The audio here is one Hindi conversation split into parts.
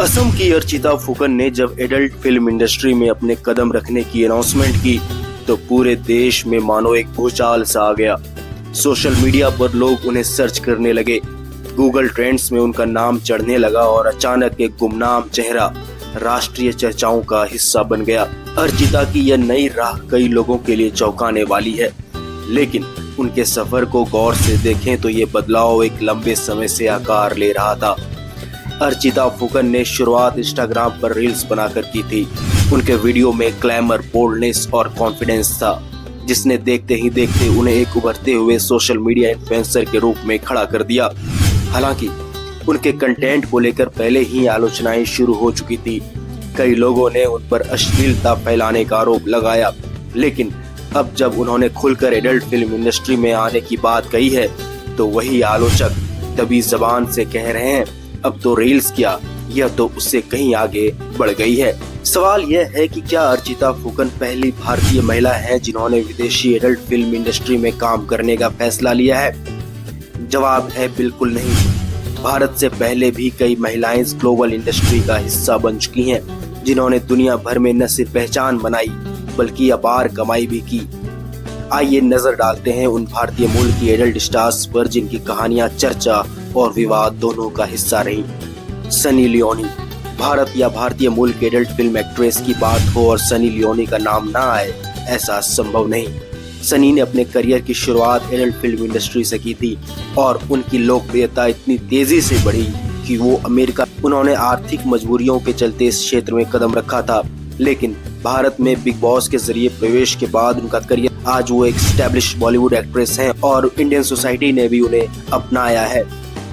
असम की अर्चिता फुकन ने जब एडल्ट फिल्म इंडस्ट्री में अपने कदम रखने की अनाउंसमेंट की तो पूरे देश में मानो एक भूचाल सा आ गया। सोशल मीडिया पर लोग उन्हें सर्च करने लगे, गूगल ट्रेंड्स में उनका नाम चढ़ने लगा और अचानक एक गुमनाम चेहरा राष्ट्रीय चर्चाओं का हिस्सा बन गया। अर्चिता की यह नई राह कई लोगों के लिए चौंकाने वाली है, लेकिन उनके सफर को गौर से देखें तो ये बदलाव एक लंबे समय से आकार ले रहा था। अर्चिता फुकन ने शुरुआत इंस्टाग्राम पर रील्स बनाकर की थी। उनके वीडियो में ग्लैमर, बोल्डनेस और कॉन्फिडेंस था, जिसने देखते ही देखते उन्हें एक उभरते हुए सोशल मीडिया इन्फ्लुएंसर के रूप में खड़ा कर दिया। हालांकि उनके कंटेंट को लेकर पहले ही आलोचनाएं शुरू हो चुकी थी। कई लोगों ने उन पर अश्लीलता फैलाने का आरोप लगाया, लेकिन अब जब उन्होंने खुलकर एडल्ट फिल्म इंडस्ट्री में आने की बात कही है तो वही आलोचक दबी जबान से कह रहे हैं अब तो रील्स क्या, यह तो उससे कहीं आगे बढ़ गई है। सवाल यह है कि क्या अर्चिता फुकन पहली भारतीय महिला है जिन्होंने विदेशी एडल्ट फिल्म इंडस्ट्री में काम करने का फैसला लिया है? जवाब है बिल्कुल नहीं। भारत से पहले भी कई महिलाएं इस ग्लोबल इंडस्ट्री का हिस्सा बन चुकी हैं, जिन्होंने दुनिया भर में न सिर्फ पहचान बनाई बल्कि अपार कमाई भी की। आइए नजर डालते हैं उन भारतीय मूल की एडल्ट स्टार्स पर जिनकी कहानियां चर्चा और विवाद दोनों का हिस्सा रही। सनी लियोनी। भारत या भारतीय मूल की एडल्ट फिल्म एक्ट्रेस की बात हो और सनी लियोनी का नाम ना आए, ऐसा संभव नहीं। सनी ने अपने करियर की शुरुआत एडल्ट फिल्म इंडस्ट्री से की थी और उनकी लोकप्रियता इतनी तेजी से बढ़ी कि वो अमेरिका, उन्होंने आर्थिक मजबूरियों के चलते इस क्षेत्र में कदम रखा था, लेकिन भारत में बिग बॉस के जरिए प्रवेश के बाद उनका करियर, आज वो एक एस्टैब्लिश बॉलीवुड एक्ट्रेस हैं और इंडियन सोसाइटी ने भी उन्हें अपनाया है।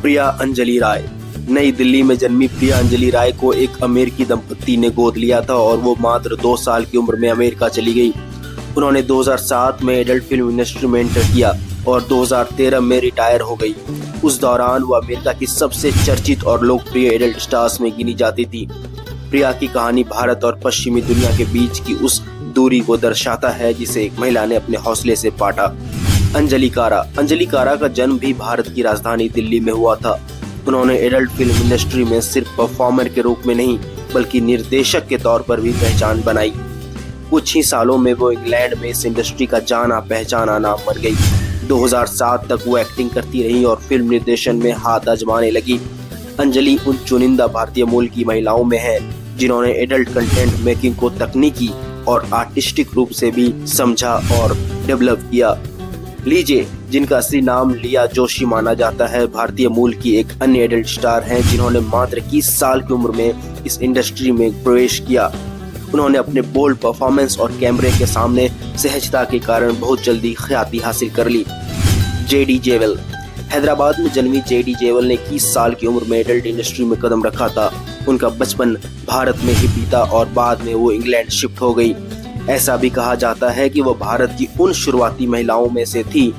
प्रिया अंजलि राय। नई दिल्ली में जन्मी प्रिया अंजलि राय को एक अमेरिकी दंपति ने गोद लिया था और वो मात्र 2 साल की उम्र में अमेरिका चली गई। उन्होंने 2007 में एडल्ट फिल्म इंडस्ट्री में एंटर किया और 2013 में रिटायर हो गई। उस दौरान वो अमेरिका की सबसे चर्चित और लोकप्रिय एडल्ट स्टार्स में गिनी जाती थी। प्रिया की कहानी भारत और पश्चिमी दुनिया के बीच की उस दूरी को दर्शाता है जिसे एक महिला ने अपने हौसले से पाटा। अंजलि कारा का जन्म भी भारत की राजधानी दिल्ली में हुआ था। उन्होंने एडल्ट फिल्म इंडस्ट्री में सिर्फ परफॉर्मर के रूप में नहीं बल्कि निर्देशक के तौर पर भी पहचान बनाई। कुछ ही सालों में वो इंग्लैंड में इस इंडस्ट्री का जाना पहचाना नाम बन गई। 2007 तक वो एक्टिंग करती रही और फिल्म निर्देशन में हाथ आजमाने लगी। अंजलि उन चुनिंदा भारतीय मूल की महिलाओं में है जिन्होंने एडल्ट कंटेंट मेकिंग को तकनीकी और आर्टिस्टिक रूप से भी समझा और डेवलप किया। लीजे, जिनका असली नाम लिया जोशी माना जाता है, भारतीय मूल की एक अन्य एडल्ट स्टार हैं जिन्होंने मात्र 21 साल की उम्र में इस इंडस्ट्री में प्रवेश किया। उन्होंने अपने बोल्ड परफॉर्मेंस और कैमरे के सामने सहजता के कारण बहुत जल्दी ख्याति हासिल कर ली। जेडी जेवल। हैदराबाद में जन्मी जेडी जेवल ने 21 साल की उम्र में एडल्ट इंडस्ट्री में कदम रखा था। उनका बचपन भारत में ही बीता और बाद में वो इंग्लैंड शिफ्ट हो गई। ऐसा भी कहा जाता है कि वो भारत की उन शुरुआती महिलाओं में से थी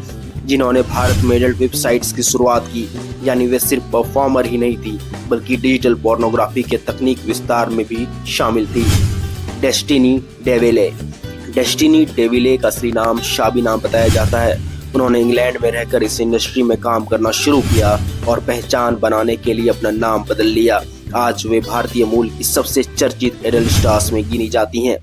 जिन्होंने भारत में एडल्ट वेबसाइट्स की शुरुआत की, यानी वे सिर्फ परफॉर्मर ही नहीं थी बल्कि डिजिटल पोर्नोग्राफी के तकनीक विस्तार में भी शामिल थी। डेस्टिनी डेविले का असली नाम शाबिना बताया जाता है। उन्होंने इंग्लैंड में रहकर इस इंडस्ट्री में काम करना शुरू किया और पहचान बनाने के लिए अपना नाम बदल लिया। आज वे भारतीय मूल की सबसे चर्चित एडल्ट स्टार्स में गिनी जाती हैं।